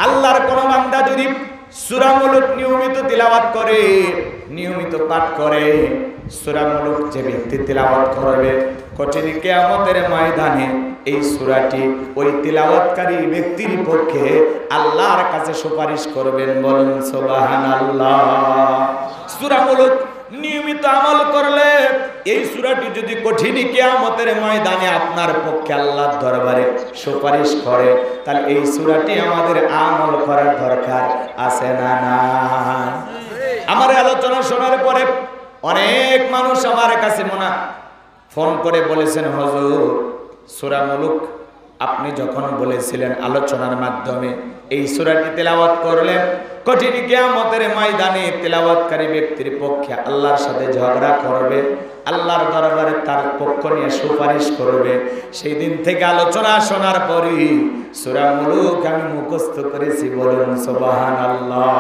আল্লাহর কোন বান্দা যদি সূরা মুলক নিয়মিত তিলাওয়াত করে, নিয়মিত পাঠ করে, সূরা মুলক যে ব্যক্তি তিলাওয়াত করবে, কঠিন কিয়ামতের ময়দানে এই সূরাটি ওই তিলাওয়াতকারী ব্যক্তির পক্ষে আল্লাহর কাছে সুপারিশ করবেন। বলুন সুবহানাল্লাহ। সূরা মুলক নিয়মিত আমল করলে এই সূরাটি যদি কঠিন কিয়ামতের ময়দানে আপনার পক্ষে আল্লাহর দরবারে সুপারিশ করে, তাহলে এই সূরাটি আমাদের আমল করার দরকার আছে না? না। আমার আলোচনা শোনার পরে অনেক মানুষ আমার কাছে ফোন করে বলেছেন, হুজুর সূরা মুলক আপনি যখন বলেছিলেন আলোচনার মাধ্যমে এই সূরাটি তেলাওয়াত করলে কঠিন কিয়ামতের ময়দানে তেলাওয়াতকারী ব্যক্তির পক্ষে আল্লাহর সাথে ঝগড়া করবে, আল্লাহর দরবারে তার পক্ষ নিয়ে সুপারিশ করবে। সেই দিন থেকে আলোচনা শোনার পরই সূরা মুলক আমি মুখস্থ করেছি। বলুন সুবহানাল্লাহ।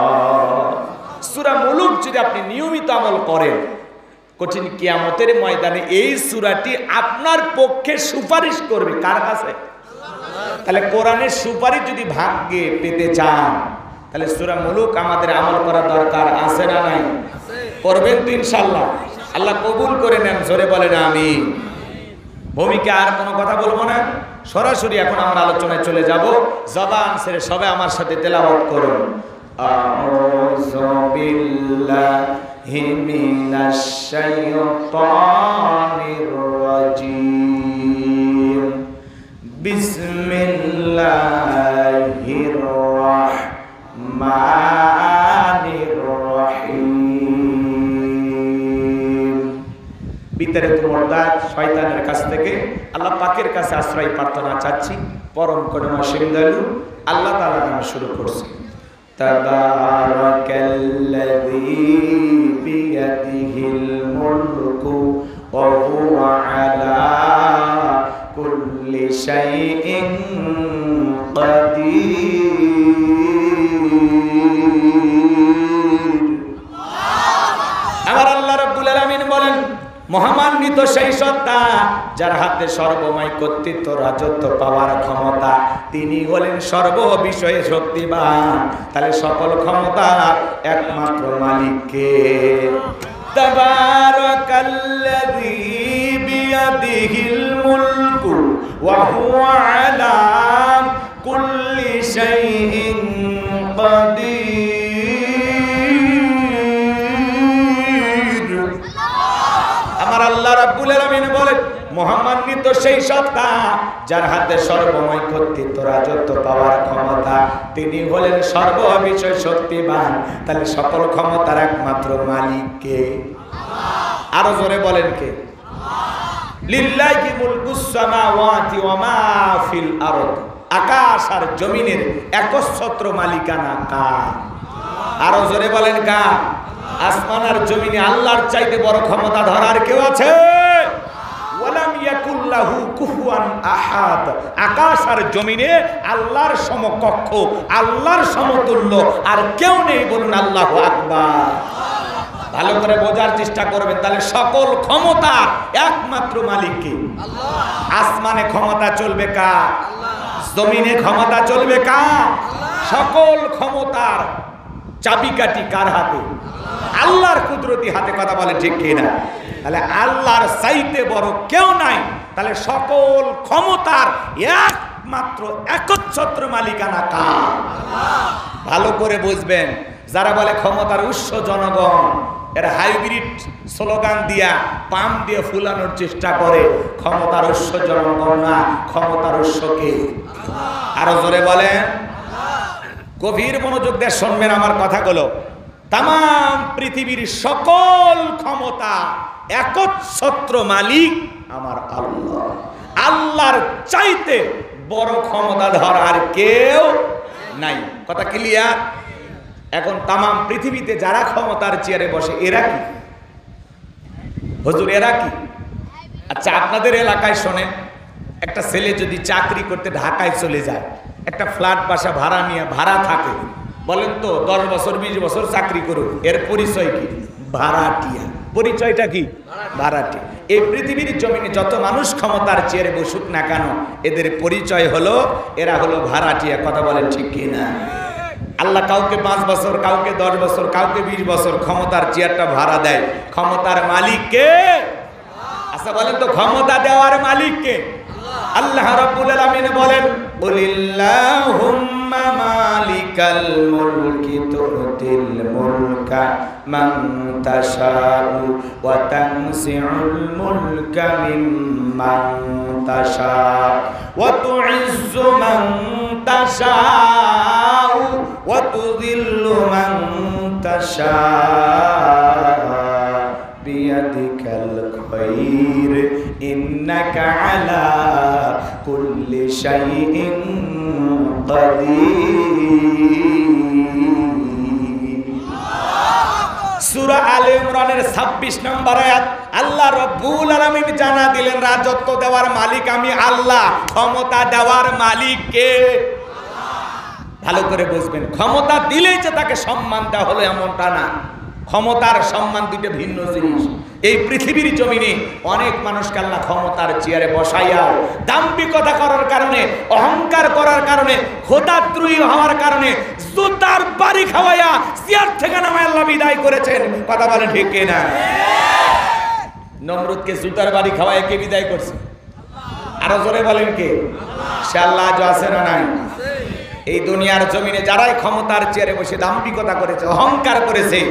সূরা মুলক যদি আপনি নিয়মিত আমল করেন, কঠিন কিয়ামতের ময়দানে এই সূরাটি আপনার পক্ষে সুপারিশ করবে। কার কাছে? তাহলে কোরআনের সুপারিশ যদি ভাগ্যে পেতে চান, তাহলে সূরা মুলক আমাদের আমল করা দরকার আছে না নাই? করবেন তো ইনশাআল্লাহ? আল্লাহ কবুল করে নেন। জোরে বলেন আমিন। ভূমিকা আর কোনো কথা বলবো না, সরাসরি এখন আমরা আলোচনায় চলে যাব। জবান ছেড়ে সবাই আমার সাথে তেলাওয়াত করুন। আউযু বিল্লাহি মিনাশ শাইতানির রাজীম। বিসমিল্লাহির রাহমানির রহিম। বিতাড়িত মুরদাদ শয়তানের কাছ থেকে আল্লাহ পাকের কাছে আশ্রয় প্রার্থনা চাচ্ছি। পরম করুণাশীল দয়ালু আল্লাহ তাআলার নামে শুরু করছি। তাবারাকাল্লাযী বিয়াদিহিল মুলকু ওয়া হুয়া আলা কুল্লি শাইইন কাদির। আমার আল্লাহ রাব্বুল আলামিন বলেন, মহামান্বিত সেই সত্তা যার হাতে সর্বময় কর্তৃত্ব রাজত্ব পাওয়ার ক্ষমতা, তিনি হলেন সর্ব বিষয়ে শক্তিমান। তাহলে সকল ক্ষমতা একমাত্র মালিককে। তাবারাকাল্লাযী বিয়াদিহিল মুলকু ওয়া হুয়া আলা কুল্লি শাইইন কাদির। আমার আল্লাহ রাব্বুল আলামিন বলেন, মহামান্বিত সেই সত্তা যার হাতে সর্বময় কর্তৃত্ব রাজত্ব পাওয়ার ক্ষমতা, তিনি হলেন সর্ব বিষয় শক্তিমান। তাহলে সকল ক্ষমতার একমাত্র মালিক কে? আরো জোরে বলেন কে? লিল্লাহি মুলকুস সামাওয়াতি ওয়া মা ফিল আরদ। আকাশ আর জমিনের একচ্ছত্র মালিকানা কার? আরো জোরে বলেন কার? আসমান আর জমিনে আল্লাহর চাইতে বড় ক্ষমতা ধরার কেউ আছে? ওয়ালাম ইয়াকুল্লাহু কুফুয়ান আহাদ। আকাশ আর জমিনে আল্লাহর সমকক্ষ, আল্লাহর সমতুল্য আর কেউ নেই। বলুন আল্লাহু আকবার। ভালো করে বোঝার চেষ্টা করবেন। তাহলে সকল ক্ষমতার একমাত্র মালিক কে? আল্লাহ। আসমানে ক্ষমতা চলবে কার? জমিনে ক্ষমতা চলবে কার? সকল ক্ষমতার চাবিকাঠি কার হাতে? আল্লাহর কুদরতি হাতে। কথা বলে ঠিক কিনা? তাহলে আল্লাহর চাইতে বড় কেউ নাই। তাহলে সকল ক্ষমতার একমাত্র একচ্ছত্র মালিকানা কার? ভালো করে বুঝবেন। যারা বলে ক্ষমতার উৎস জনগণ, এরা হাইব্রিড স্লোগান দিয়া পাম দিয়ে ফুলানোর চেষ্টা করে। ক্ষমতার উৎস জনগণ না, ক্ষমতার উৎস কে? আরো জোরে বলেন। গভীর মনোযোগ দিয়ে শুনবেন আমার কথাগুলো। তাম পৃথিবীর সকল ক্ষমতা একচ্ছত্র মালিক আমার আল্লাহ। আল্লাহর চাইতে বড় ক্ষমতা ধরার কেউ নাই। কথা ক্লিয়ার? এখন তাম পৃথিবীতে যারা ক্ষমতার চেয়ারে বসে এরা কি? হুজুর এরা কি? আচ্ছা, আপনাদের এলাকায় শোনেন, একটা ছেলে যদি চাকরি করতে ঢাকায় চলে যায়, একটা ফ্ল্যাট বাসা ভাড়া নিয়ে ভাড়া থাকে, বলেন তো 10 বছর 20 বছর চাকরি করুক, এর পরিচয় কি? ভাড়াটিয়া। পরিচয়টা কি? ভাড়াটিয়া। এই পৃথিবীর জমিনে যত মানুষ ক্ষমতার চেয়ারে বসুক না কেন, এদের পরিচয় হলো এরা হলো ভাড়াটিয়া। কথা বলেন ঠিক কিনা? আল্লাহ কাউকে 5 বছর, কাউকে 10 বছর, কাউকে 20 বছর ক্ষমতার চেয়ারটা ভাড়া দেয়। ক্ষমতার মালিক কে? আচ্ছা বলেন তো, ক্ষমতা দেওয়ার মালিক কে? আল্লাহ রাব্বুল আলামিন বলেন, কুলিল্লাহুম্মা মালিকাল মুলকি তুতিল মুলকা মান তাশাউ ওয়া তানসিউল মুলকা মিম্মান তাশাউ ওয়া তুইজ্জু মান তাশাউ ওয়া তুযিল্লু মান তাশাউ বিয়াদিকাল খায়র ইন্নাকা আলা কুল্লি শাইইন কাদির। সূরা আলে ইমরানের 26 নম্বর আয়াত আল্লাহ রাব্বুল আলামিন জানা দিলেন, রাজত্ব দেওয়ার মালিক আমি আল্লাহ, ক্ষমতা দেওয়ার মালিক কে? ভালো করে বুঝবেন, ক্ষমতা দিলেই যে তাকে সম্মান দেওয়া হলো এমনটা না। ক্ষমতার সম্মান দুটো ভিন্ন জিনিস। এই পৃথিবীর জমিনে অনেক মানুষকে আল্লাহ ক্ষমতার চেয়ারে বসাইয়াও দাম্ভিকতা করার কারণে, অহংকার করার কারণে, খোদাদ্রোহী হওয়ার কারণে জুতার বাড়ি খাওয়াইয়া চেয়ার থেকে নামায় আল্লাহ বিদায় করেছেন। কথা বলেন ঠিক কিনা? নমরুদকে জুতার বাড়ি খাওয়ায় কে বিদায় করছে? আরো জোরে বলেন কে? সে আল্লাহ আজও আছে না নাই? এই দুনিয়ার জমিনে যারাই ক্ষমতার চেয়ারে বসে দাম্ভিকতা করেছে, অহংকার করেছে,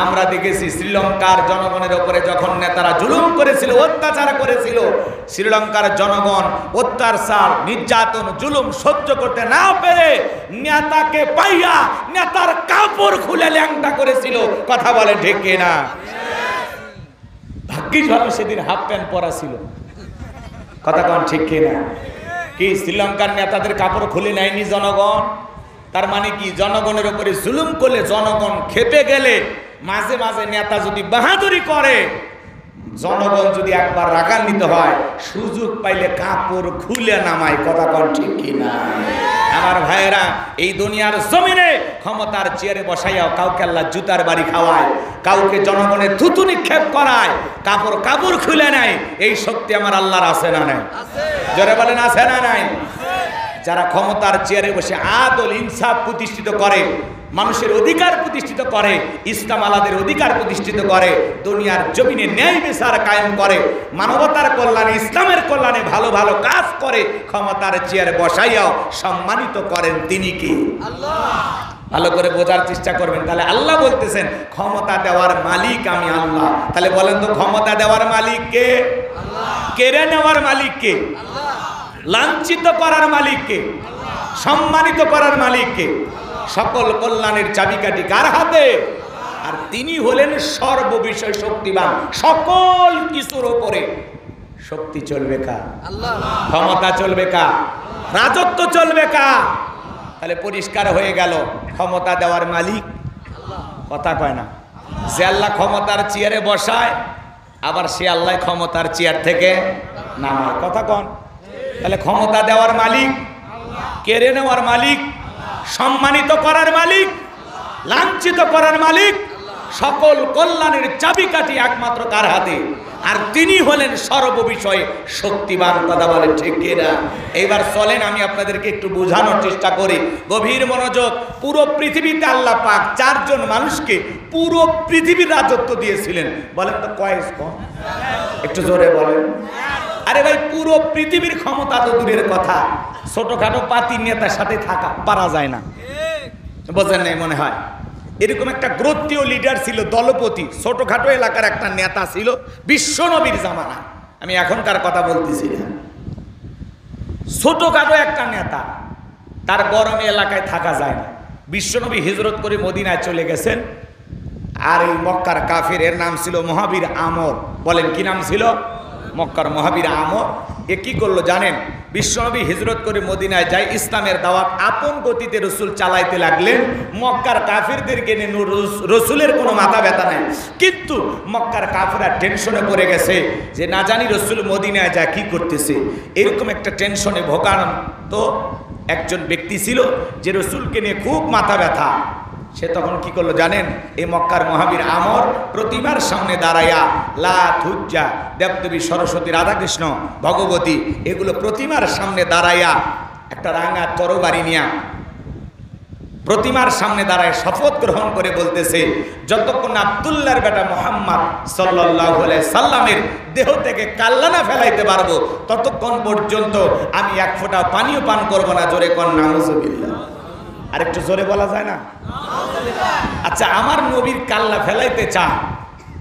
আমরা দেখেছি শ্রীলঙ্কার জনগণের উপরে যখন নেতারা জুলুম করেছিল, অত্যাচার করেছিল, শ্রীলঙ্কার জনগণ অত্যাচার, নির্যাতন, জুলুম সহ্য করতে না পেরে নেতাকে পাইয়া নেতার কাপড় খুলে ল্যাংটা করেছিল। কথা বলে ঠিক কিনা? ভাগ্যিস ভালো সেদিন হাফ প্যান্ট পরা ছিল। কথা কন ঠিক কিনা? কি শ্রীলঙ্কার নেতাদের কাপড় খুলে নেয়নি জনগণ? তার মানে কি, জনগণের উপরে জুলুম করলে, জনগণ খেপে গেলে, মাঝে মাঝে নেতা যদি বাহাদুরি করে, জনগণ যদি একবার রাগান্বিত হয়, সুযোগ পাইলে কাপড় খুলে নামায়। কথা কন ঠিক কিনা? আমার ভাইয়েরা, এই দুনিয়ার জমিনে ক্ষমতার চেয়ারে বসাইয়াও কাউকে আল্লাহ জুতার বাড়ি খাওয়ায়, কাউকে জনগণের থুতু নিক্ষেপ করায়, কাপড় খুলে নেয়। এই শক্তি আমার আল্লাহর আছে না নাই? জোরে বলেন আছে না নাই? যারা ক্ষমতার চেয়ারে বসে আদল ইনসাফ প্রতিষ্ঠিত করে, মানুষের অধিকার প্রতিষ্ঠিত করে, ইসলাম আলাদের অধিকার প্রতিষ্ঠিত করে, দুনিয়ার জমিনে ন্যায় বিচার কায়েম করে, মানবতার কল্যাণে, ইসলামের কল্যাণে ভালো ভালো কাজ করে, ক্ষমতার চেয়ারে বসাইয়াও সম্মানিত করেন, তিনি কি? আল্লাহ। ভালো করে বোঝার চেষ্টা করবেন। তাহলে আল্লাহ বলতেছেন ক্ষমতা দেওয়ার মালিক আমি আল্লাহ। তাহলে বলেন তো, ক্ষমতা দেওয়ার মালিক কে? আল্লাহ। কেড়ে নেওয়ার মালিক কে? আল্লাহ। লাঞ্ছিত করার মালিক কে? আল্লাহ। সম্মানিত করার মালিক কে? সকল কল্যাণের চাবিকাঠি কার হাতে? আর তিনি হলেন সর্ববিষয় শক্তিমান। সকল কিছুর উপরে শক্তি চলবে কার? আল্লাহ। ক্ষমতা চলবে কার? রাজত্ব চলবে কার? তাহলে পরিষ্কার হয়ে গেল, ক্ষমতা দেওয়ার মালিক আল্লাহ। কথা কয় না? যে আল্লাহ ক্ষমতার চেয়ারে বসায়, আবার সে আল্লাহ ক্ষমতার চেয়ার থেকে নামায়। কথা কন? তাহলে ক্ষমতা দেওয়ার মালিক, কেড়ে নেওয়ার মালিক, সম্মানিত করার মালিক, লাঞ্ছিত করার মালিক, সকল কল্যাণের চাবিকাঠি একমাত্র কার হাতে? আর তিনি হলেন সর্ববিষয়ে শক্তিমান। কথা বলেন ঠিক কিনা? এইবার চলেন আমি আপনাদেরকে একটু বোঝানোর চেষ্টা করি। গভীর মনোযোগ। পুরো পৃথিবীতে আল্লাহ পাক 4 জন মানুষকে পুরো পৃথিবীর রাজত্ব দিয়েছিলেন। বলেন তো কয়েস কম? একটু জোরে বলেন। আরে ভাই, পুরো পৃথিবীর ক্ষমতা তো দূরের কথা, ছোটখাটো পাতি নেতার সাথে থাকা পারা যায় না। বোঝেন নাই মনে হয়? এরকম একটা গোত্রীয় লিডার ছিল, দলপতি, ছোটখাটো এলাকার একটা নেতা ছিল বিশ্বনবীর জামানা। আমি এখনকার কথা বলতেছি না। ছোটখাটো একটা নেতা, তার গরমে এলাকায় থাকা যায় না। বিশ্বনবী হিজরত করে মদিনায় চলে গেছেন। আর এই মক্কার কাফির, এর নাম ছিল মহাবীর আমর। বলেন কি নাম ছিল? মক্কার মহাবীর আমর। এ কি করলো জানেন? বিশ্বনবী হিজরত করে মদিনায় যায়, ইসলামের দাওয়াত আপন গতিতে রসুল চালাইতে লাগলেন। মক্কার কাফিরদেরকে নিয়ে রসুলের কোনো মাথা ব্যথা নাই, কিন্তু মক্কার কাফিররা টেনশনে পড়ে গেছে যে না জানি রসুল মদিনায় যায় কি করতেছে। এরকম একটা টেনশনে ভোগান্ত একজন ব্যক্তি ছিল যে রসুলকে নিয়ে খুব মাথা ব্যথা। সে তখন কি করলো জানেন? এই মক্কার মহাবীর আমর প্রতিমার সামনে দাঁড়াইয়া লাত, হুজ্জা, দেবদেবী, সরস্বতী, রাধাকৃষ্ণ, ভগবতী, এগুলো প্রতিমার সামনে দাঁড়াইয়া একটা রাঙা তরবারি নিয়া প্রতিমার সামনে দাঁড়ায় শপথ গ্রহণ করে বলতেছে, যতক্ষণ আব্দুল্লাহর বেটা মুহাম্মদ সাল্লাল্লাহু আলাইহি সাল্লামের দেহ থেকে কাল্লা না ফেলাইতে পারবো ততক্ষণ পর্যন্ত আমি এক ফোঁটা পানিও পান করব না। জোরে কোন নাউজুবিল্লাহ। আরেকটু জোরে বলা যায় না? আচ্ছা, আমার নবীর কাল্লা ফেলাইতে চায়,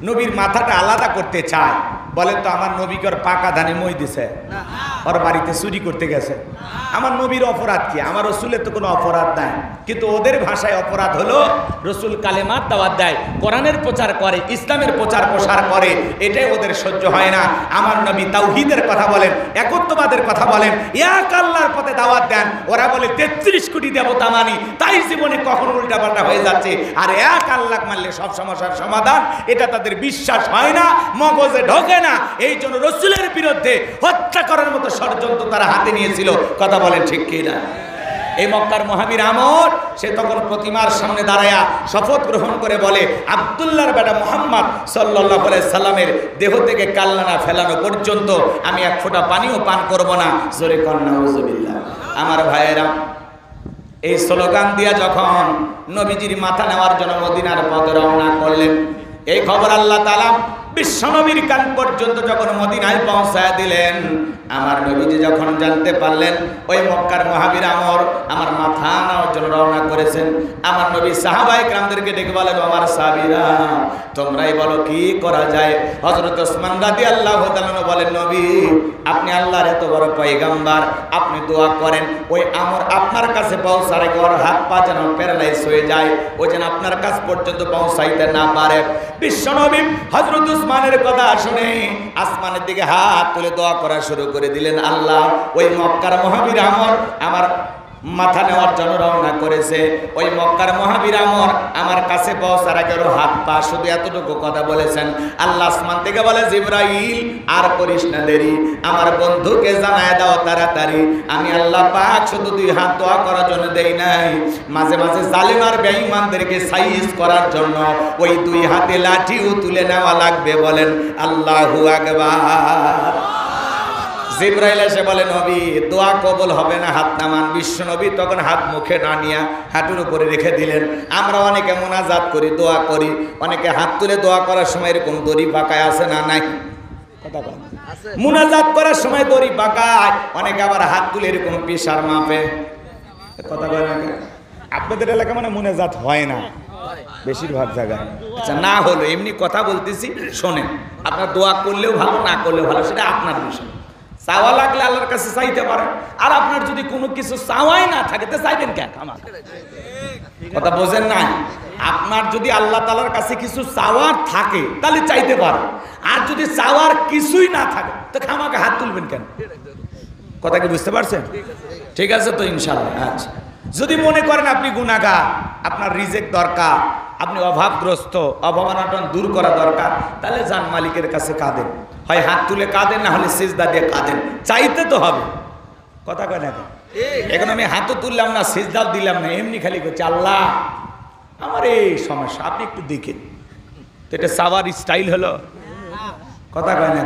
নবীর মাথাটা আলাদা করতে চায়, বলেন তো আমার নবীকে ওর পাকা ধানে মই দিছে, ওর বাড়িতে চুরি করতে গেছে, আমার নবীর অপরাধ কি? আমার রসুলের তো কোনো অপরাধ নাই, কিন্তু ওদের ভাষায় অপরাধ হলো রসুল কালেমার দাওয়াত দেয়, কোরআনের প্রচার করে, ইসলামের প্রচার প্রসার করে, এটাই ওদের সহ্য হয় না। আমার নবী তাওহীদের কথা বলেন, একত্ববাদের কথা বলেন, এক আল্লাহর পথে দাওয়াত দেন, ওরা বলে 33 কোটি দেবতা মানি, তাই জীবনে কখনো উল্টাপাল্টা হয়ে যাচ্ছে। আর এক আল্লাহ মানলে সব সমস্যার সমাধান, এটা তাদের বিশ্বাস হয় না, মগজে ঢোকে না। এই জন্য রসুলের বিরুদ্ধে হত্যা করার মতো ষড়যন্ত্র তারা হাতে নিয়েছিল। কথা বলেন ঠিক কি না? এই মক্কার মহাবীর আমর সে তখন প্রতিমার সামনে দাঁড়ায়া শপথ গ্রহণ করে বলে, আব্দুল্লাহর বেটা মুহাম্মদ সাল্লাল্লাহু আলাইহি সাল্লামের দেহ থেকে কাল্লা না ফেলানো পর্যন্ত আমি এক ফোঁটা পানিও পান করব না। জোরে কোন নাউজুবিল্লাহ। আমার ভাইয়েরা, এই স্লোগান দিয়া যখন নবীজির মাথা নেওয়ার জন্য মদিনার পথে রওনা করলেন, এই খবর আল্লাহ তাআলা বিশ্বনবীর কান পর্যন্ত যখন মদিনায় পৌঁছায় দিলেন, আমার নবীজি যখন জানতে পারলেন ওই মক্কার মহাবীর আমর আমার মাথা নেওয়ার জন্য রওনা করেছেন, আমার নবী সাহাবায়ে কেরামদেরকে ডেকে বলেন, আমার সাহাবীরা তোমরাই বলো কি করা যায়। হযরত ওসমান রাদিয়াল্লাহু তাআলা বলেন, নবী আপনি আল্লাহর এত বড় পয়গম্বর, আপনি দোয়া করেন ওই আমর আপনার কাছে পৌঁছার আগে ওর হাত পা যেন প্যারালাইজ হয়ে যায়, ও যেন আপনার কাছ পর্যন্ত পৌঁছাইতে না পারে। বিশ্বনবী হযরত ওসমানের কথা শুনে আসমানের দিকে হাত তুলে দোয়া করা শুরু করে দিলেন, আল্লাহ ওই মক্কার মহাবীর আমর আমার মাথা নেওয়ার জন্য রওনা করেছে, ওই মক্কার মহাবীর আমর আমার কাছে পৌঁছার আগে ওর হাত পা, শুধু এতটুকু কথা বলেছেন। আল্লাহ আসমান থেকে বলে, জিবরাইল আর করিস না দেরি, আমার বন্ধুকে জানায় দাও তাড়াতাড়ি। আমি আল্লাহ পাক শুধু দুই হাত দোয়া করার জন্য দেই নাই, মাঝে মাঝে জালিম আর বেঈমানদেরকে সাইজ করার জন্য ওই দুই হাতে লাঠিও তুলে নেওয়া লাগবে। বলেন আল্লাহু আকবার। জিবরাইল এসে বলে, নবী দোয়া কবুল হবে না, হাত নামান। বিশ্ব নবী তখন হাত মুখে না নিয়ে হাঁটুর উপরে রেখে দিলেন। আমরা অনেকে মোনাজাত করি, দোয়া করি, অনেকে হাত তুলে দোয়া করার সময় এরকম দড়ি পাকায় আছে না নাই? কথা বল। মোনাজাত করার সময় দড়ি পাকায়, অনেকে আবার হাত তুলে এরকম পিসার মাপে। কথা বল। আপনাদের এলাকা মানে মোনাজাত হয় না বেশিরভাগ জায়গায়। আচ্ছা, না হলো এমনি কথা বলতেছি, শোনেন। আপনার দোয়া করলেও ভালো, না করলেও ভালো, সেটা আপনার বিষয়। চাওয়া লাগলে আল্লাহর কাছে চাইতে পারেন, আর আপনার যদি কোনো কিছু চাওয়াই না থাকে তো চাইবেন কেন? আমার কথা বোঝেন না? আপনার যদি আল্লাহ তাআলার কাছে কিছু চাওয়ার থাকে তাহলে চাইতে পারেন, আর যদি চাওয়ার কিছুই না থাকে তো খামাকে হাত তুলবেন কেন? কথা কি বুঝতে পারছেন? ঠিক আছে তো ইনশাআল্লাহ। আচ্ছা, যদি মনে করেন আপনি গুনাহগার, আপনার রিজেক দরকার, আপনি অভাবগ্রস্ত, অভাবনাটন দূর করা দরকার, তাহলে যান মালিকের কাছে কাঁদেন, হয় হাত তুলে কাঁদেন, না হলে সিজদা দিয়ে কাঁদেন, চাইতে তো হবে। কথা কয় না? এখন আমি হাতও তুললাম না, সিজদাও দিলাম না, এমনি খালি করছি আল্লাহ আমার এই সমস্যা, আপনি একটু দেখেন তো, এটা চাওয়ার স্টাইল হলো? কথা কয় না?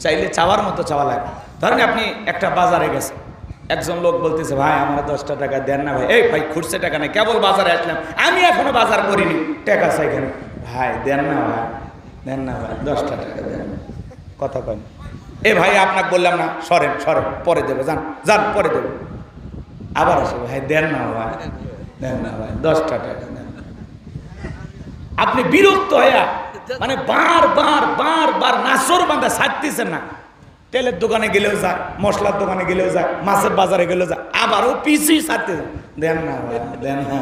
চাইলে চাওয়ার মতো চাওয়া লাগে। ধরেন আপনি একটা বাজারে গেছেন, একজন লোক বলতেছে, ভাই আমার 10টা টাকা দেন না। ভাই, এই ভাই খুঁজছে টাকা নেই, কেবল বাজারে আসলাম, আমি এখনো বাজার করিনি, টাকা চাই কেন? ভাই দেন না, ভাই দেন না, ভাই 10টা টাকা দেন। কথা কয়? এ ভাই আপনাকে বললাম না, সরেন সরেন, পরে দেবো, যান যান, পরে দেবো। আবার আসে, ভাই দেন না, ভাই দেন না, ভাই 10টা টাকা দেন। আপনি বিরক্ত হয়ে মানে বার নাসর বান্ধা ছাড়তেছেন না। তেলের দোকানে গেলেও যায়, মশলার দোকানে গেলেও যায়, মাছের বাজারে গেলেও যায়, আবারও পিছিয়ে ছাড়তে যান, দেন না ভাই দেন না।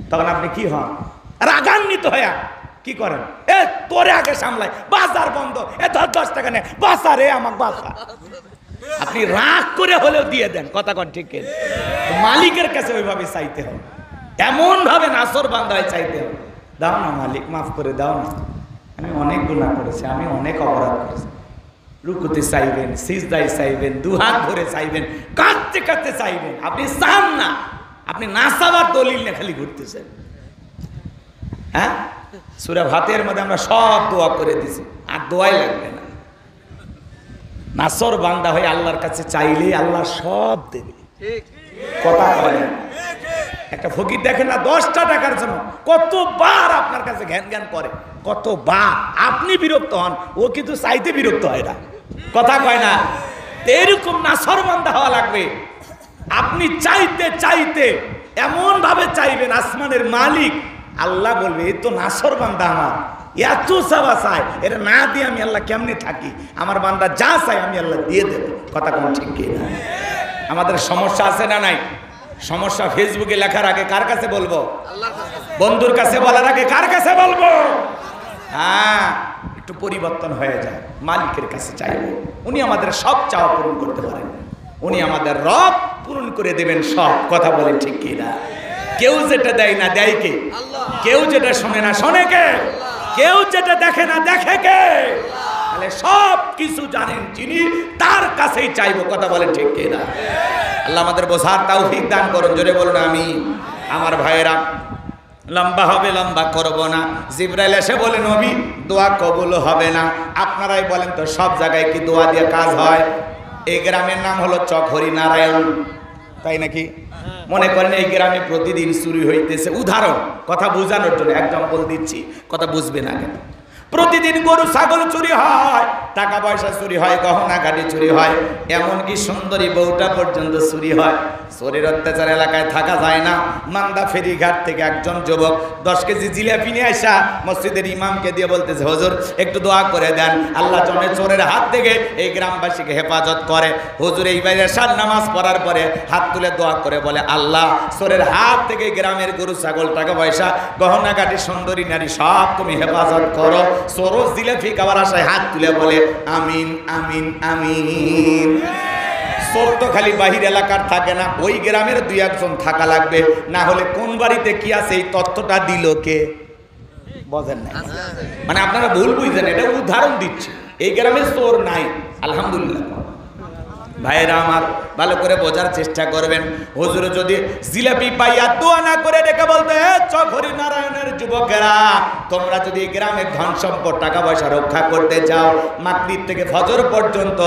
তখন আপনি কি হন? রাগান্বিত হয়ে কি করেন? এ তোরে আগে সামলাই, বাজার বন্ধ, এ 10 টাকা নেই, বাজারে আমাকে বাসা। আপনি রাগ করে হলেও দিয়ে দেন। কথা কন ঠিক? মালিকের কাছে ওইভাবে চাইতে হবে, এমন ভাবে নাসর বান্ধায় চাইতে হবে, দাও না মালিক, মাফ করে দাও না, আমি অনেক গুনাহ করেছি, আমি অনেক অপরাধ করেছি। রুকুতে চাইবেন, সিজদায় চাইবেন, দুহাত ধরে চাইবেন, কাঁদতে কাঁদতে চাইবেন। আপনি চান না, আপনি না চাওয়ার দলিল না খালি ঘুরতেছেন। হ্যাঁ, সূরা ফাতিহার মধ্যে আমরা সব দোয়া করে দিছি, আর দোয়াই লাগবে না। নাসর বান্দা হয়ে আল্লাহর কাছে চাইলেই আল্লাহ সব দেবে। কথা বলে একটা ফকির দেখেন না 10টা টাকার জন্য কতবার আপনার কাছে ঘ্যান ঘ্যান করে, কতবার আপনি বিরক্ত হন, ও কিন্তু চাইতে বিরক্ত হয় না, কথা কয় না। এরকম নাছরবান্দা হওয়া লাগবে। আপনি চাইতে চাইতে এমন ভাবে চাইবেন, আসমানের মালিক আল্লাহ বলবে এই তো নাছরবান্দা আমার, এত চাওয়া চাই, এটা না দিয়ে আমি আল্লাহ কেমনে থাকি, আমার বান্দা যা চাই আমি আল্লাহ দিয়ে দেবো, কথা কোন ঠিক কি না? আমাদের সমস্যা আছে না নাই? সমস্যা ফেসবুকে লেখার আগে কার কাছে বলবো? বন্ধুর কাছে বলার আগে কার কাছে বলবো? হ্যাঁ, একটু পরিবর্তন হয়ে যায়, মালিকের কাছে চাইবো, উনি আমাদের সব চাওয়া পূরণ করতে পারেন, উনি আমাদের রব পূরণ করে দেবেন সব, কথা বলেন ঠিক কি না? কেউ যেটা দেয় না দেয় কে? কেউ যেটা শোনে না শোনে কে? কেউ যেটা দেখে না দেখে কে? তাহলে সব কিছু জানেন যিনি, তার কাছেই চাইবো, কথা বলেন ঠিক কি না? আল্লাহ আমাদের বোঝার তৌফিক দান করুন, জোরে বলুন আমি। আমার ভাইয়েরা, লম্বা হবে, লম্বা করব না। জিবরাইল এসে বলে নবী দোয়া কবুল হবে না। আপনারাই বলেন তো সব জায়গায় কি দোয়া দিয়ে কাজ হয়? এই গ্রামের নাম হলো চকহরি নারায়ণ, তাই নাকি? মনে করেন এই গ্রামে প্রতিদিন চুরি হইতেছে, উদাহরণ কথা বোঝানোর জন্য এক্সাম্পল দিচ্ছি, কথা বুঝবে না কেন। প্রতিদিন গরু ছাগল চুরি হয়, টাকা পয়সা চুরি হয়, গহনা গাড়ি চুরি হয়, এমনকি সুন্দরী বউটা পর্যন্ত চুরি হয়। চোরের অত্যাচার এলাকায় থাকা যায় না। মান্দা ফেরিঘাট থেকে একজন যুবক 10 কেজি জিলাপি নিয়ে আসা মসজিদের ইমামকে দিয়ে বলতেছে, হুজুর একটু দোয়া করে দেন, আল্লাহ জনে চোরের হাত থেকে এই গ্রামবাসীকে হেফাজত করে। হুজুর এইবার এশার নামাজ পড়ার পরে হাত তুলে দোয়া করে বলে, আল্লাহ চোরের হাত থেকে গ্রামের গরু ছাগল টাকা পয়সা গহনা গাটি সুন্দরী নারী সব তুমি হেফাজত করো। সরোজ জিলাপি খাবার আশায় হাত তুলে বলে আমিন আমিন আমিন। চোর তো খালি বাহির এলাকার থাকে না, ওই গ্রামের 2-1 থাকা লাগবে, না হলে কোন বাড়িতে কি আছে এই তথ্যটা দিল কে? বুঝেন না? মানে আপনারা ভুল বুঝছেন, এটা উদাহরণ দিচ্ছি। এই গ্রামে চোর নাই, আলহামদুলিল্লাহ। ভাইরা আমার, ভালো করে বোঝার চেষ্টা করবেন। হুজুর যদি জিলাপি পাইয়া দোয়া না করে ডেকে বলতে, চকহরি নারায়ণের যুবকেরা তোমরা যদি গ্রামের ধন সম্পদ টাকা পয়সা রক্ষা করতে চাও, মাগরিব থেকে ফজর পর্যন্ত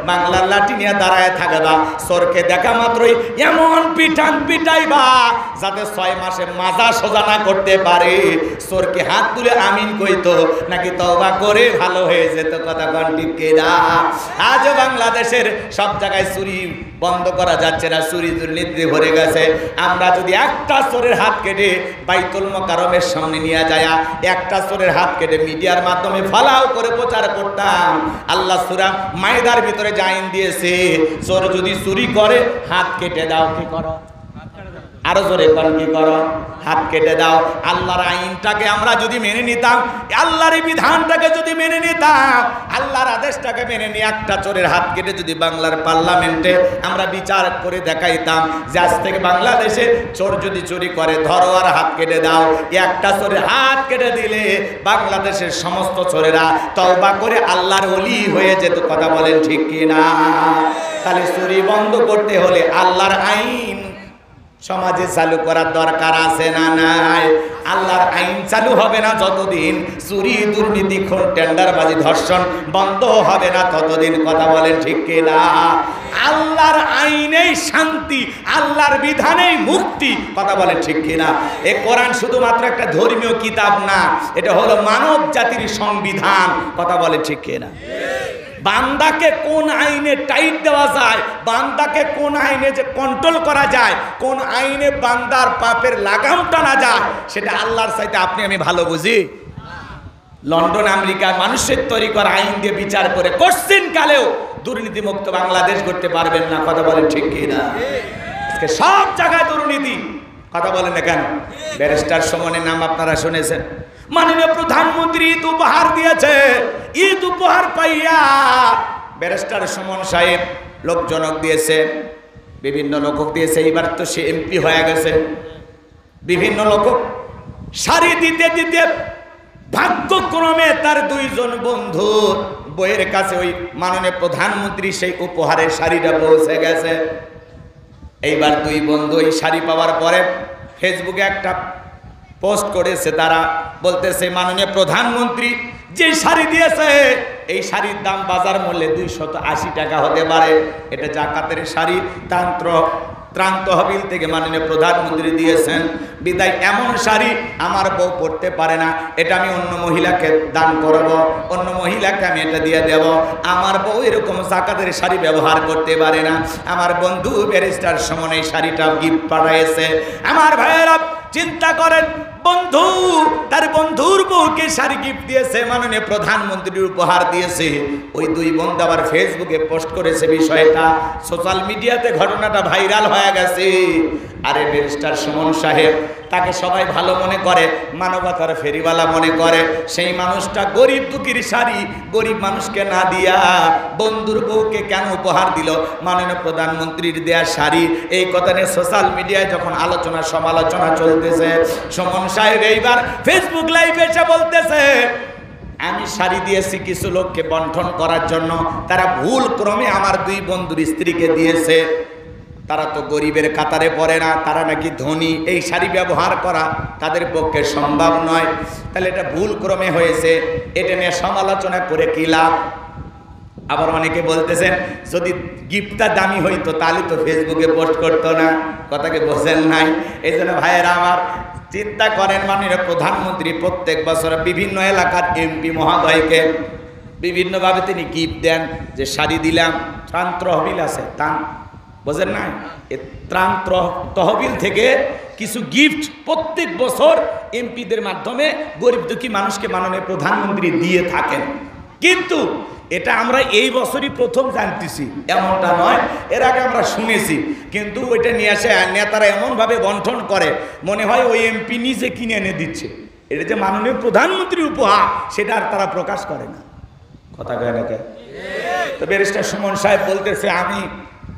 বাংলার লাঠি নিয়ে দাঁড়ায় থাকবা, চোরকে দেখা মাত্রই এমন পিটান পিটাইবা যাতে 6 মাসে মাজা সোজা না করতে পারে। চোরকে হাত তুলে আমিন কইতো নাকি তওবা করে ভালো হয়ে যেত, কথা কোন ঠিক কিনা? আজ বাংলাদেশের সব জায়গায় চুরি বন্ধ করা যাচ্ছে না, চুরি দুর্নীতি ভরে গেছে। আমরা যদি একটা চোরের হাত কেটে বাইতুল মুকাররমের সামনে নিয়ে যায়, একটা চোরের হাত কেটে মিডিয়ার মাধ্যমে ফালাও করে প্রচার করতাম, আল্লাহ সূরা মাইদার ভিতরে আইন দিয়েছে, চোর যদি চুরি করে হাত কেটে দাও। কি করো? আরো জোরে কোন কি করো? হাত কেটে দাও। আল্লাহর আইনটাকে আমরা যদি মেনে নিতাম, আল্লাহর বিধানটাকে যদি মেনে নিতাম, আল্লাহর আদেশটাকে মেনে নিয়ে একটা চোরের হাত কেটে যদি বাংলার পার্লামেন্টে আমরা বিচার করে দেখাইতাম যে আজ থেকে বাংলাদেশে চোর যদি চুরি করে ধরো আর হাত কেটে দাও, একটা চোরের হাত কেটে দিলে বাংলাদেশের সমস্ত চোরেরা তওবা করে আল্লাহর ওলি হয়ে যেত, কথা বলেন ঠিক কি না? তাহলে চুরি বন্ধ করতে হলে আল্লাহর আইন সমাজে চালু করার দরকার আছে না নাই? আল্লাহর আইন চালু হবে না যতদিন চুরি দুর্নীতি খুন টেন্ডারবাজি ধর্ষণ বন্ধ হবে না ততদিন, কথা বলেন ঠিক কিনা? আল্লাহর আইনেই শান্তি, আল্লাহর বিধানেই মুক্তি, কথা বলেন ঠিক কিনা? এই কোরআন শুধুমাত্র একটা ধর্মীয় কিতাব না, এটা হলো মানব জাতির সংবিধান, কথা বলেন ঠিক কিনা? বান্দাকে কোন আইনে টাইট দেওয়া যায়, বান্দাকে কোন আইনে যে কন্ট্রোল করা যায়, কোন আইনে বান্দার পাপের লাগাম টানা যায়, সেটা আল্লাহর চাইতে আপনি আমি ভালো বুঝি। লন্ডন আমেরিকার মানুষের তৈরি করা আইন দিয়ে বিচার করে কোশ্চিন কালেও দুর্নীতিমুক্ত বাংলাদেশ করতে পারবেন না, কথা বলেন ঠিক কিনা? আজকে সব জায়গায় দুর্নীতি, কথা বলেন না কেন? ব্যারিস্টার সুমনের নাম আপনারা শুনেছেন। মাননীয় প্রধানমন্ত্রী ঈদ উপহার দিয়েছে, ঈদ উপহার পাইয়া ব্যারিস্টার সুমন সাহেব লোকজনক দিয়েছে, বিভিন্ন লোকক দিয়েছে। এবার তো সে এমপি হয়ে গেছে, বিভিন্ন লোক শাড়ি দিতে দিতে ভাগ্যক্রমে তার 2 জন বন্ধু বইয়ের কাছে ওই মাননীয় প্রধানমন্ত্রী সেই উপহারের শাড়িটা পৌঁছে গেছে। এইবার 2 বন্ধু এই শাড়ি পাওয়ার পরে ফেসবুকে একটা পোস্ট করেছে, তারা বলতেছে মাননীয় প্রধানমন্ত্রী যে শাড়ি দিয়েছে এই শাড়ির দাম বাজার মূল্যে 280 টাকা হতে পারে, এটা জাকাতের শাড়ি, তান্ত্র ত্রাণ তহবিল থেকে মাননীয় প্রধানমন্ত্রী দিয়েছেন, বিদায় এমন শাড়ি আমার বউ পরতে পারে না, এটা আমি অন্য মহিলাকে দান করব, অন্য মহিলাকে আমি এটা দিয়ে দেব। আমার বউ এরকম জাকাতের শাড়ি ব্যবহার করতে পারে না। আমার বন্ধু ব্যারিস্টার সুমন এই শাড়িটা গিফট পাঠাইছে। আমার ভাইয়েরা চিন্তা করেন, বন্ধু তার বন্ধুর বউকে শাড়ি গিফট দিয়েছে, মাননীয় প্রধানমন্ত্রীর উপহার দিয়েছে। ওই দুই বন্ধু আবার ফেসবুকে পোস্ট করেছে বিষয়টা, সোশ্যাল মিডিয়াতে ঘটনাটা ভাইরাল হয়ে গেছে। আরে ব্যারিস্টার সুমন সাহেব, তাকে সবাই ভালো মনে করে, মানবতার ফেরিওয়ালা মনে করে, সেই মানুষটা গরিব দুঃখীর শাড়ি গরিব মানুষকে না দিয়া বন্ধুর বউকে কেন উপহার দিল? মাননীয় প্রধানমন্ত্রীর দেয়া শাড়ি, এই কথা নিয়ে সোশ্যাল মিডিয়ায় যখন আলোচনা সমালোচনা চলতেছে, সুমন সাহেব এইবার ফেসবুক লাইভে এসে বলতেছে, আমি শাড়ি দিয়েছি কিছু লোককে বন্টন করার জন্য, তারা ভুল ক্রমে আমার দুই বন্ধুর স্ত্রীকে দিয়েছে, তারা তো গরিবের কাতারে পড়ে না, তারা নাকি ধনী, এই শাড়ি ব্যবহার করা তাদের পক্ষে সম্ভব নয়, তাহলে এটা ভুল ক্রমে হয়েছে, এটা নিয়ে সমালোচনা করে কি লাভ? আবার অনেকে বলতেছেন, যদি গিফটটা দামি হইতো তাহলে তো ফেসবুকে পোস্ট করতো না। কথাকে বোঝেন নাই? এই জন্য ভাইয়েরা আমার, চিন্তা করেন, মাননীয় প্রধানমন্ত্রী প্রত্যেক বছর বিভিন্ন এলাকার এমপি মহোদয়কে বিভিন্নভাবে তিনি গিফট দেন, যে শাড়ি দিলাম, ত্রাণ তহবিল আছে, ত্রাণ বোঝেন না, এ ত্রাণ তহবিল থেকে কিছু গিফট প্রত্যেক বছর এমপিদের মাধ্যমে গরিব দুঃখী মানুষকে মাননীয় প্রধানমন্ত্রী দিয়ে থাকেন। কিন্তু এটা আমরা এই বছরই প্রথম জানতেছি, এমনটা নয়, এর আগে আমরা শুনেছি, কিন্তু ওইটা নিয়ে আসে নেতারা এমনভাবে বন্টন করে, মনে হয় ওই এমপি নিজে কিনে এনে দিচ্ছে। এটা যে মাননীয় প্রধানমন্ত্রীর উপহার, সেটা আর তারা প্রকাশ করে না। কথা কয় না কে? তো ব্যারিস্টার সুমন সাহেব বলতেছে, আমি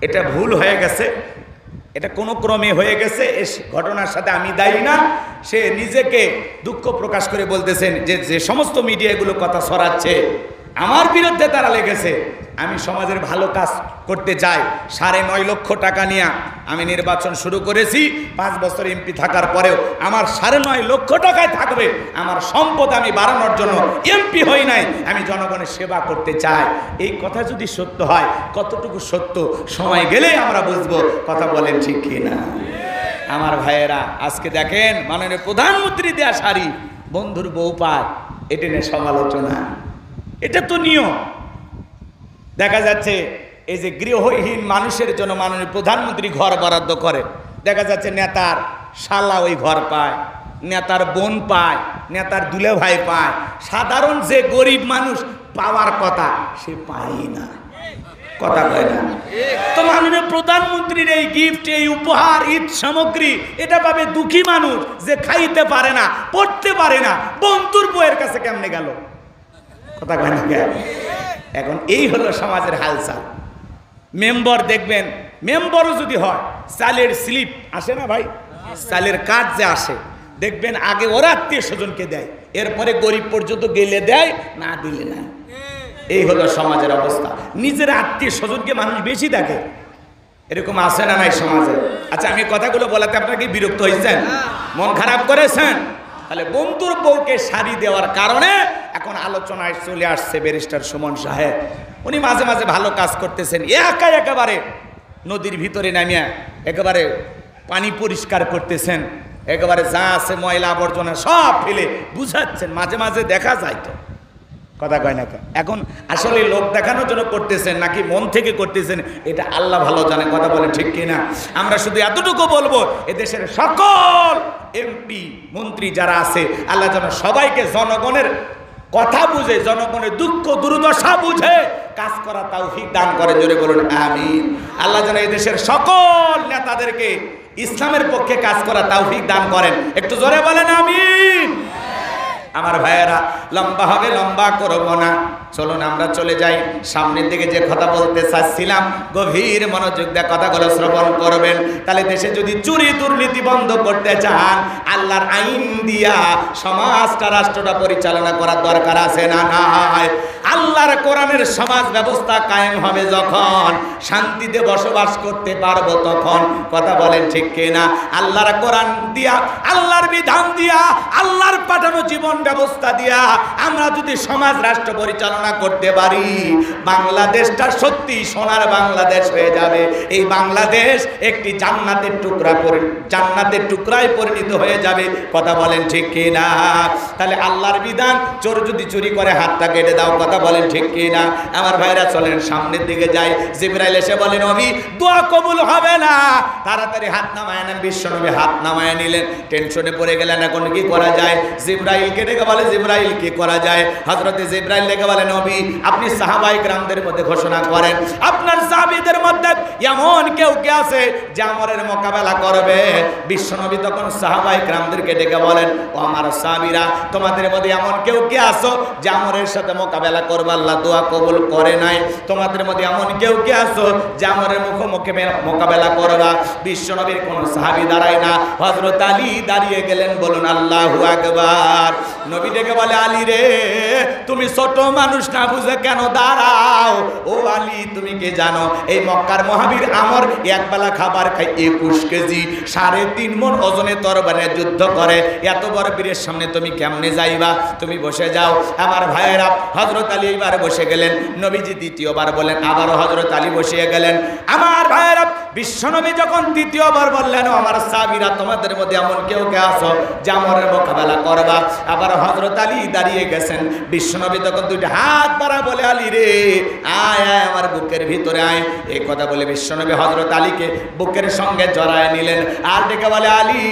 এটা ভুল হয়ে গেছে, এটা কোনো ক্রমে হয়ে গেছে, এই ঘটনার সাথে আমি দায়ী না। সে নিজেকে দুঃখ প্রকাশ করে বলতেছেন যে সমস্ত মিডিয়া এগুলো কথা ছড়াচ্ছে, আমার বিরুদ্ধে তারা লেগেছে, আমি সমাজের ভালো কাজ করতে চাই। 9.5 লক্ষ টাকা নিয়ে আমি নির্বাচন শুরু করেছি, 5 বছর এমপি থাকার পরেও আমার 9.5 লক্ষ টাকায় থাকবে, আমার সম্পদ আমি বাড়ানোর জন্য এমপি হই নাই, আমি জনগণের সেবা করতে চাই। এই কথা যদি সত্য হয়, কতটুকু সত্য সময় গেলেই আমরা বুঝবো। কথা বলেন ঠিক কি না? আমার ভাইয়েরা, আজকে দেখেন মাননীয় প্রধানমন্ত্রী দেয়া শাড়ি বন্ধুর বউ পায়, এটা নিয়ে সমালোচনা, এটা তো নিয়ম। দেখা যাচ্ছে এই যে গৃহহীন মানুষের জন্য মাননীয় প্রধানমন্ত্রী ঘর বরাদ্দ করে, দেখা যাচ্ছে নেতার শালা ওই ঘর পায়, নেতার বোন পায়, নেতার দুলে ভাই পায়, সাধারণ যে গরিব মানুষ পাওয়ার কথা সে পায় না। কথা কয় না? তো মাননীয় প্রধানমন্ত্রীর এই গিফট, এই উপহার, ঈদ সামগ্রী, এটা পাবে দুঃখী মানুষ যে খাইতে পারে না, পড়তে পারে না, বন্ধুর বউয়ের কাছে কেমনে গেল? কথা কয় না? এখন এই হলো সমাজের হালচাল। মেম্বার দেখবেন, মেম্বারও যদি হয়, চালের স্লিপ আসে না ভাই, চালের কার্ড যে আসে, দেখবেন আগে ওরা আত্মীয় স্বজনকে দেয়, এরপরে গরিব পর্যন্ত গেলে দেয়, না দিলে না। এই হলো সমাজের অবস্থা। নিজের আত্মীয় স্বজনকে মানুষ বেশি দেখে, এরকম আসে না নাই সমাজে? আচ্ছা, আমি কথাগুলো বলাতে আপনাকে বিরক্ত হয়েছেন, মন খারাপ করেছেন? তাহলে বন্ধুর বউকে শাড়ি দেওয়ার কারণে এখন আলোচনায় চলে আসছে ব্যারিস্টার সুমন সাহেব। উনি মাঝে মাঝে ভালো কাজ করতেছেন, একেবারে নদীর ভিতরে নামিয়া একেবারে পানি পরিষ্কার করতেছেন, একেবারে যা আছে ময়লা আবর্জনা সব ফেলে বুঝাচ্ছেন, মাঝে মাঝে দেখা যায়। তো কথা কয় না? এখন আসলে লোক দেখানোর জন্য করতেছেন নাকি মন থেকে করতেছেন, এটা আল্লাহ ভালো জানে। কথা বলে ঠিক কিনা? আমরা শুধু এতটুকু বলবো, এদেশের সকল এমপি মন্ত্রী যারা আছে, আল্লাহ যেন সবাইকে জনগণের কথা বুঝে, জনগণের দুঃখ দুর্দশা বুঝে কাজ করা তৌফিক দান করে। জোরে বলুন আমিন। আল্লাহ যেন এই দেশের সকল নেতাদেরকে ইসলামের পক্ষে কাজ করা তৌফিক দান করেন। একটু জোরে বলেন আমিন। আমার ভাইয়েরা, লম্বা হবে, লম্বা করবো না, চলুন আমরা চলে যাই সামনের দিকে। যে কথা বলতে চাচ্ছিলাম, গভীর মনোযোগ দিয়ে কথাগুলো শ্রবণ করবেন। তাহলে দেশে যদি চুরি দুর্নীতি বন্ধ করতে চান, আল্লাহর আইন দিয়া সমাজটা, রাষ্ট্রটা পরিচালনা করার দরকার আছে না নাই? আল্লাহর কোরআনের সমাজ ব্যবস্থা কায়েম হবে যখন, শান্তিতে বসবাস করতে পারবো তখন। কথা বলেন ঠিক কিনা? আল্লাহর কোরআন দিয়া, আল্লাহর বিধান দিয়া, আল্লাহর পাঠানো জীবন ব্যবস্থা দিয়া আমরা যদি সমাজ রাষ্ট্র পরিচালনা করতে পারি, বাংলাদেশটা সত্যি সোনার বাংলাদেশ হয়ে যাবে। এই বাংলাদেশ একটি জান্নাতের টুকরায় পরিণত হয়ে যাবে। কথা বলেন ঠিক কিনা? তাহলে আল্লাহর বিধান, চোর যদি চুরি করে হাতটা কেটে দাও। কথা বলেন ঠিক কিনা? আমার ভাইরা চলেন সামনের দিকে যাই। জিবরাইল এসে বলেন, নবী দোয়া কবুল হবে না, তাড়াতাড়ি হাত নামায় নেন। বিশ্বনবী হাত নামায় নিলেন। টেনশনে পড়ে গেলেন, এখন কি করা যায়? জিবরাইলকে ডেকে বলে, জিবরাইল কি করা যায়? হযরতে জিবরাইল ডেকে বলে, নবী আপনি সাহাবায়ে কেরামদের মধ্যে ঘোষণা করেন, আপনার সাহাবীদের মধ্যে এমন কেউ কে আছে যে আমরের মোকাবেলা করবে? বিশ্বনবী তখন সাহাবায়ে কেরামদেরকে ডেকে বলেন, ও আমার সাহাবীরা, তোমাদের মধ্যে এমন কেউ কে আছো যে আমরের সাথে মোকাবেলা করবে? আল্লাহ দোয়া কবুল করে নাই। তোমাদের মধ্যে এমন কেউ কে আছো যে আমরের মুখোমুখি মোকাবেলা করবা? বিশ্বনবীর কোন সাহাবী দাঁড়ায় না, হযরত আলী দাঁড়িয়ে গেলেন। বলুন আল্লাহু আকবার। নবী ডেকে বলে, আলী রে, তুমি ছোট মানুষ না বুঝে কেন দাঁড়াও? ও আলী, তুমি কি জানো এই মক্কার মহাবীর আমর একবেলা খাবার খায় 21 কেজি, 3.5 মণ ওজনে তরবারে যুদ্ধ করে। এত বড় বীরের সামনে তুমি কেমনে যাইবা? তুমি বসে যাও। আমার ভাইয়েরা, হযরত আলী এবার বসে গেলেন। নবীজি দ্বিতীয়বার বলেন, আবারও হযরত আলী বসিয়ে গেলেন। আমার ভাইয়েরা, বিশ্বনবী যখন দ্বিতীয়বার বললেন, আমার সাহাবীরা, তোমাদের মধ্যে এমন কেউ কে আছো যে আমরের মোকাবেলা করবা? আবার হযরত আলী দাঁড়িয়ে গেছেন। বিশ্বনবী তখন দুইটা হাত বাড়া বলে, আলী রে, আয় আয় আমার বুকের ভিতরে আয়। এই কথা বলে বিশ্বনবী হযরত আলীকে বুকের সঙ্গে জড়ায় নিলেন। আর ডেকে বলে, আলী,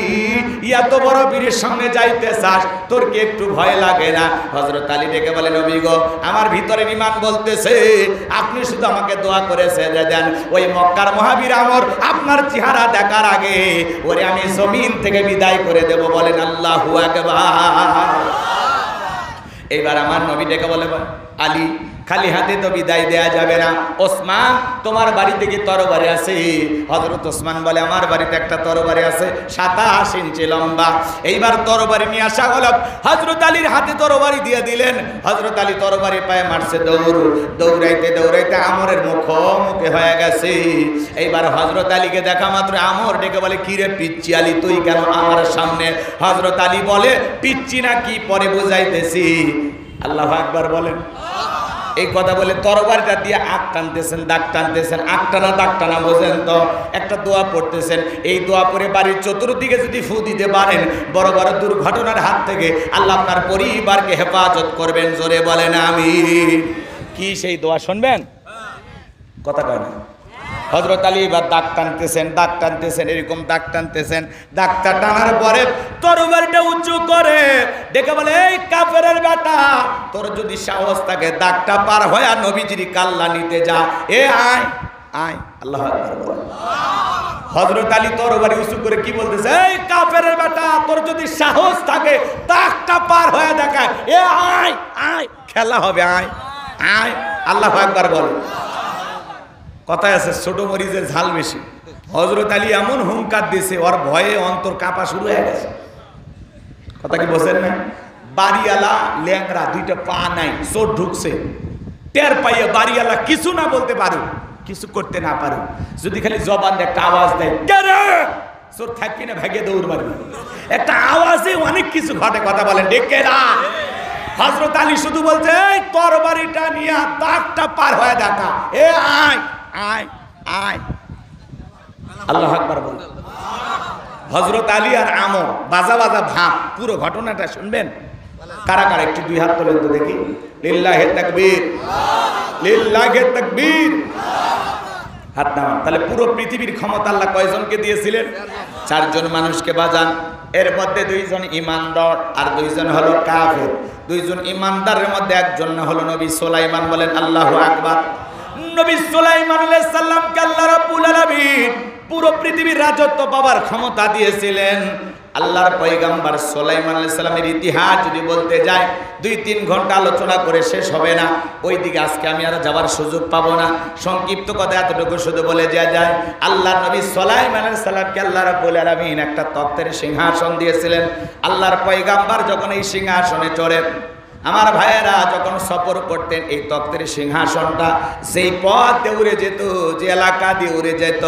এত বড় বীরের সঙ্গে যাইতে চাস, তোর কি একটু ভয় লাগে না? হযরত আলী ডেকে বলে, নবী গো, আমার ভিতরে ঈমান বলতেছে আপনি শুধু আমাকে দোয়া করে ছেড়ে দেন। ওই মক্কার মহাবীর আমর আপনার চেহারা দেখার আগে ওরে আমি জমিন থেকে বিদায় করে দেব। বলেন আল্লাহু আকবার। এইবার আমার নবী ডেকে বলে, আলী, খালি হাতে তো বিদায় দেয়া যাবে না। ওসমান, তোমার বাড়িতে কি তরবারি আছে? হযরত ওসমান বলে, আমার বাড়িতে একটা তরবারি আছে, 27 ইঞ্চি লম্বা। এইবার তরবারি নিয়ে আসা হলো, হযরত আলীর হাতে তরবারি দিয়ে দিলেন। হযরত আলী তরবারি পায়ে মারছে দৌড়, দৌড়াইতে দৌড়াইতে আমরের মুখোমুখি হয়ে গেছে। এইবার হযরত আলীকে দেখা মাত্র আমর ডেকে বলে, কি রে পিচ্চি আলী, তুই কেন আমার সামনে? হযরত আলী বলে, পিচ্চি না কি পরে বুঝাইতেছি। আল্লাহু আকবার বলেন। এই কথা বলে তরবারিটা দিয়ে আগ টানতেছেন, দাগ টানতেছেন। আগ টানা দাগ টানা বোঝেন তো? একটা দোয়া পড়তেছেন। এই দোয়া পড়ে বাড়ির চতুর্দিকে যদি ফু দিতে পারেন, বড় বড় দুর্ঘটনার হাত থেকে আল্লাহ আপনার পরিবারকে হেফাজত করবেন। জোরে বলেন আমিন। কি সেই দোয়া শুনবেন? কথা কয় না। হযরত আলী এবার দাগ টানতেছেন, দাগ টানতেছেন, এরকম দাগ টানতেছেন। দাগটা টানার পরে তরবারিটা উঁচু করে দেখে বলে, এই কাফেরের বেটা, তোর যদি সাহস থাকে দাগটা পার হয়ে নবীজির কাল্লা নিতে যা। এ আয় আয়। আল্লাহু আকবার বল। হযরত আলী তরবারি উঁচু করে কি বলতেছে, এই কাফেরের বেটা, তোর যদি সাহস থাকে দাগটা পার হয়ে দেখা। এ আয় আয়, খেলা হবে, আয় আয়। আল্লাহু আকবার বল। কথায় আছে, ছোট মরিচের ঝাল বেশি। হযরত আলী এমন হুঙ্কার দিয়েছে, ওর ভয়ে অন্তর কাঁপা শুরু হয়ে গেছে। কথা কি বোঝেন না? বাড়িওয়ালা ল্যাংরা, দুইটা পা নাই, চোর ঢুকছে, টের পাইয়ে বাড়িওয়ালা কিছু না বলতে পারো, কিছু করতে না পারো, যদি খালি জবান একটা আওয়াজ দেয়, চোর থাকবি না, ভাগে দৌড় মারবি। একটা আওয়াজে অনেক কিছু ঘটে। কথা বলেন ডেকে না। হযরত আলী শুধু বলছে, এই তরবারিটা নিয়ে দাগটা পার হয়ে দেখা। এ আয় আয় আয়। আল্লাহু আকবার বল। হযরত আলী আর আমর বাজা বাজা ভাব। পুরো ঘটনাটা শুনবেন? কারা কারা একটু দুই হাত তোলেন তো দেখি। লিল্লাহি তাকবীর, লিল্লাহি তাকবীর। হাত নামান। তাহলে পুরো পৃথিবীর ক্ষমতা আল্লাহ কয়জনকে দিয়েছিলেন? 4 জন মানুষকে বাজান। এর মধ্যে 2 জন ইমানদার আর 2 জন হলো কাফের। 2 জন ইমানদারের মধ্যে একজন হলো নবী সুলাইমান। বলেন আল্লাহু আকবার। নবী সুলাইমান আলাইহিস সালামকে আল্লাহ রাব্বুল আলামিন পুরো পৃথিবীর রাজত্ব পাওয়ার ক্ষমতা দিয়েছিলেন। আল্লাহর পয়গম্বর সুলাইমান আলাইহিস সালামের ইতিহাস যদি বলতে যায় 2-3 ঘন্টা আলোচনা করে শেষ হবে না। ওইদিকে আজকে আমি আর যাওয়ার সুযোগ পাবো না। সংক্ষিপ্ত কথা এতটুকু শুধু বলে দেয়া যায়, আল্লাহর নবী সুলাইমান আলাইহিস সালামকে আল্লাহ রাব্বুল আলামিন একটা তক্তের সিংহাসন দিয়েছিলেন। আল্লাহর পয়গম্বর যখন এই সিংহাসনে চড়ে আমার ভাইয়েরা যখন সফর করতেন এই তক্তের সিংহাসনটা যেই পথ দিয়ে উড়ে যেত, যে এলাকা দিয়ে উড়ে যেত,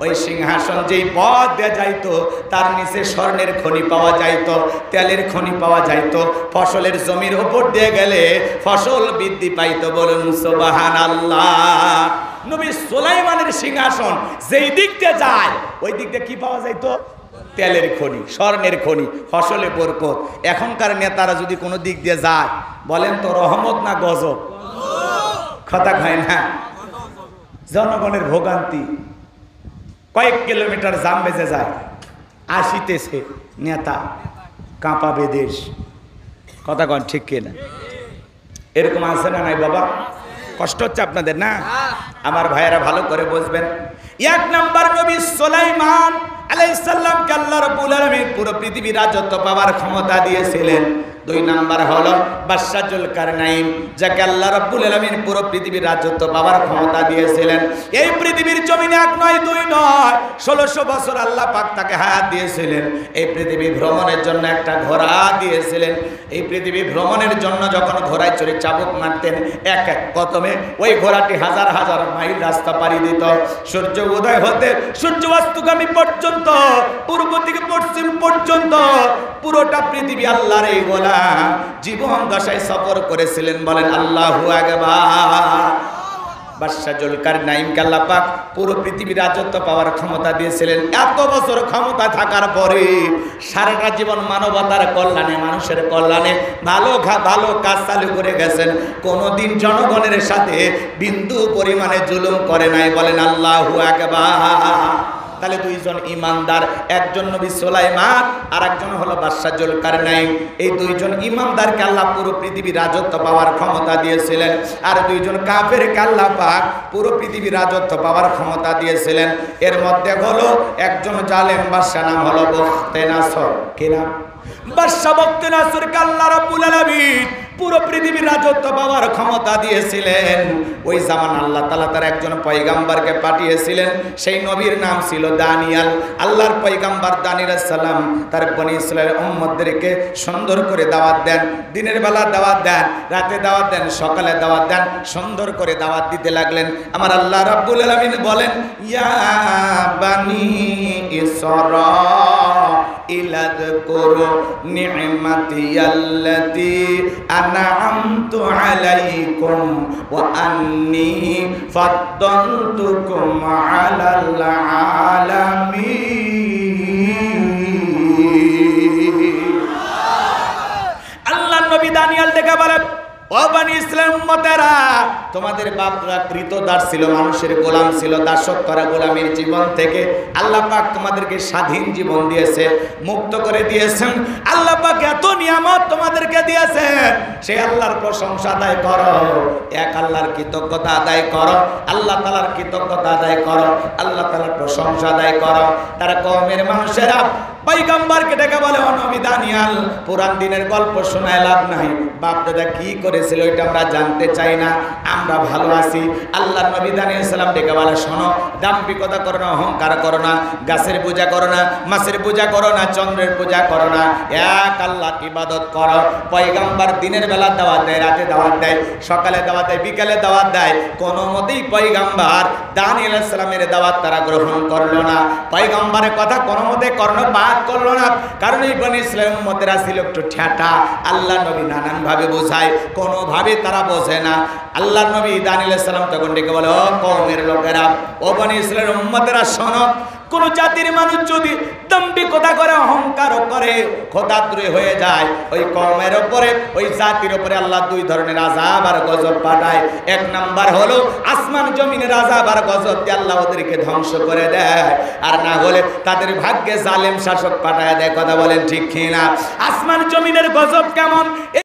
ওই সিংহাসন যেই পথ দিয়ে যাইতো তার নিচে স্বর্ণের খনি পাওয়া যাইতো, তেলের খনি পাওয়া যাইতো। ফসলের জমির উপর দিয়ে গেলে ফসল বৃদ্ধি পাইতো। বলুন সুবহানাল্লাহ। নবী সুলাইমানের সিংহাসন যেই দিক দিয়ে যায় ওই দিক দিয়ে কি পাওয়া যাইতো? তেলের খনি, স্বর্ণের খনি, ফসলে বরকত। এখনকার নেতারা যদি কোনো দিক দিয়ে যায় বলেন তো রহমত না গজব? কথা হয় না? জনগণের ভোগান্তি, কয়েক কিলোমিটার জাম বেজে যায়, আসিতেছে নেতা, কাঁপাবে দেশ। কথা কন ঠিক কিনা? এরকম আছে না নাই বাবা? কষ্ট হচ্ছে আপনাদের না? আমার ভাইয়েরা ভালো করে বুঝবেন। এক নাম্বার নবী সুলাইমান আলাইহিস সালামকে আল্লাহ রাব্বুল আলামিন পুরো পৃথিবীর রাজত্ব পাওয়ার ক্ষমতা দিয়েছিলেন। দুই নাম্বার হলো বাদশা জুলকারনাইন, যাকে আল্লাহ রাব্বুল আলামিন পুরো পৃথিবীর রাজত্ব পাওয়ার ক্ষমতা দিয়েছিলেন। এই পৃথিবীর জমিনে এক নয় দুই নয় 1600 বছর আল্লাহ পাক তাকে হায়াত দিয়েছিলেন। এই পৃথিবী ভ্রমণের জন্য একটা ঘোড়া দিয়েছিলেন। এই পৃথিবী ভ্রমণের জন্য যখন ঘোড়ায় চড়ে চাবুক মারতেন এক এক কদমে ওই ঘোড়াটি হাজার হাজার মাইল রাস্তা পাড়ি দিত। সূর্য উদয় হতে সূর্য অস্তগামী পর্যন্ত, পূর্ব থেকে পশ্চিম পর্যন্ত পুরোটা পৃথিবী আল্লাহর এই গোলাম জীবন দশায় সফর করেছিলেন। বলেন আল্লাহু আকবার। বাদশা জুলকারনাইনকে আল্লাহ পাক পুরো পৃথিবীর রাজত্ব পাওয়ার ক্ষমতা দিয়েছিলেন। এত বছর ক্ষমতা থাকার পরে সারাটা জীবন মানবতার কল্যাণে, মানুষের কল্যাণে ভালো কাজ চালু করে গেছেন। কোনোদিন জনগণের সাথে বিন্দু পরিমাণে জুলুম করে নাই। বলেন আল্লাহু আকবার। তাহলে দুইজন ইমানদার, একজন নবী সুলাইমান আর একজন হলো বাদশা জুলকারনাইন। এই দুইজন ইমানদারকে আল্লাহ পুরো পৃথিবীর রাজত্ব পাওয়ার ক্ষমতা দিয়েছিলেন। আর দুইজন কাফেরকে আল্লাহ পাক পুরো পৃথিবীর রাজত্ব পাওয়ার ক্ষমতা দিয়েছিলেন। এর মধ্যে হলো একজন জালেম বাদশা, নাম হলো বখতেনাসর। কি নাম? বাদশা বখতেনাসরকে আল্লাহ রাব্বুল আলামিন পুরো পৃথিবীর রাজত্ব পাওয়ার ক্ষমতা দিয়েছিলেন। ওই জামান আল্লাহ তাআলা তার একজন পয়গাম্বরকে পাঠিয়েছিলেন। সেই নবীর নাম ছিল দানিয়াল। আল্লাহর পয়গাম্বর দানিয়াল আলাইহিস সালাম তার বনি ইসরাইলের উম্মতদেরকে সুন্দর করে দাওয়াত দেন। দিনের বেলা দাওয়াত দেন, রাতে দাওয়াত দেন, সকালে দাওয়াত দেন, সুন্দর করে দাওয়াত দিতে লাগলেন। আমার আল্লাহ রাব্বুল আলামিন বলেন, ইয়া বানি ইসরাঈল আযকুরু নি'মাতিয়াল্লাতী আনআমতু আলাইকুম ওয়া আন্নী ফাদ্দালতুকুম আলাল আলামিন। আল্লাহর নবী দানিয়াল দেখে বলেন, ও বনি ইসরাঈল উম্মতেরা, তোমাদের বাপরা কৃতদাস ছিল, মানুষের গোলাম ছিল, দাসত্বরা গোলামীর জীবন থেকে আল্লাহ পাক তোমাদেরকে স্বাধীন জীবন দিয়েছে, মুক্ত করে দিয়েছেন। আল্লাহ পাক এত নিয়ামত তোমাদেরকে দিয়েছেন, সেই আল্লাহর প্রশংসা আদায় করো, এক আল্লাহর কৃতজ্ঞতা আদায় করো, আল্লাহ তাআলার কৃতজ্ঞতা আদায় করো, আল্লাহ তাআলার প্রশংসা আদায় করো। তারা কওমের মানুষেরা পয়গম্বরকে ডেকে বলে, ও নবী দানিয়াল, পুরান দিনের গল্প শোনায় লাভ নাই, বাপ দাদা কি করেছিল ওইটা আমরা জানতে চাই না, আমরা ভালো আছি। আল্লাহর নবী দানিয়াল সালাম ডেকে বলে, শোনো, দাম্ভিকতা করো না, অহংকার করো না, গাছের পূজা করো না, মাছের পূজা করো না, চন্দ্রের পূজা করো না, এক আল্লাহর ইবাদত করো। পয়গম্বর দিনের বেলা দাওয়াত দেয়, রাতে দাওয়াত দেয়, সকালে দাওয়াত দেয়, বিকালে দাওয়াত দেয়, কোনো মতেই পয়গম্বর দানিয়াল আলাইহিস সালামের দাওয়াত তারা গ্রহণ করলো না। পয়গম্বরের কথা কোনো মতে কর্ণপাত করলো না, কারণ এই বনি ইসরাঈল উম্মতেরা ছিল একটু ঠেটা। আল্লাহ নবী নানান ভাবে বোঝায়, কোনোভাবে তারা বোঝে না। আল্লাহ নবী দানিয়াল আলাইহিস সালাম তখন ডেকে বলে, ও কওমের লোকেরা, ও বনি ইসরাঈল উম্মতেরা, শোনো, কোন জাতির মানুষ যদি দাম্ভিকতা করে, অহংকার করে, খোদাদ্রোহী হয়ে যায়, ওই কওমের উপরে, ওই জাতির উপরে আল্লাহ দুই ধরনের আযাব আর গজব পাঠায়। এক নাম্বার হলো আসমান জমিনের আযাব আর গজব দিয়ে আল্লাহ ওদেরকে ধ্বংস করে দেয়, আর না হলে তাদের ভাগ্যে জালেম শাসক পাঠায় দেয়। কথা বলেন ঠিক কিনা? আসমান জমিনের গজব কেমন?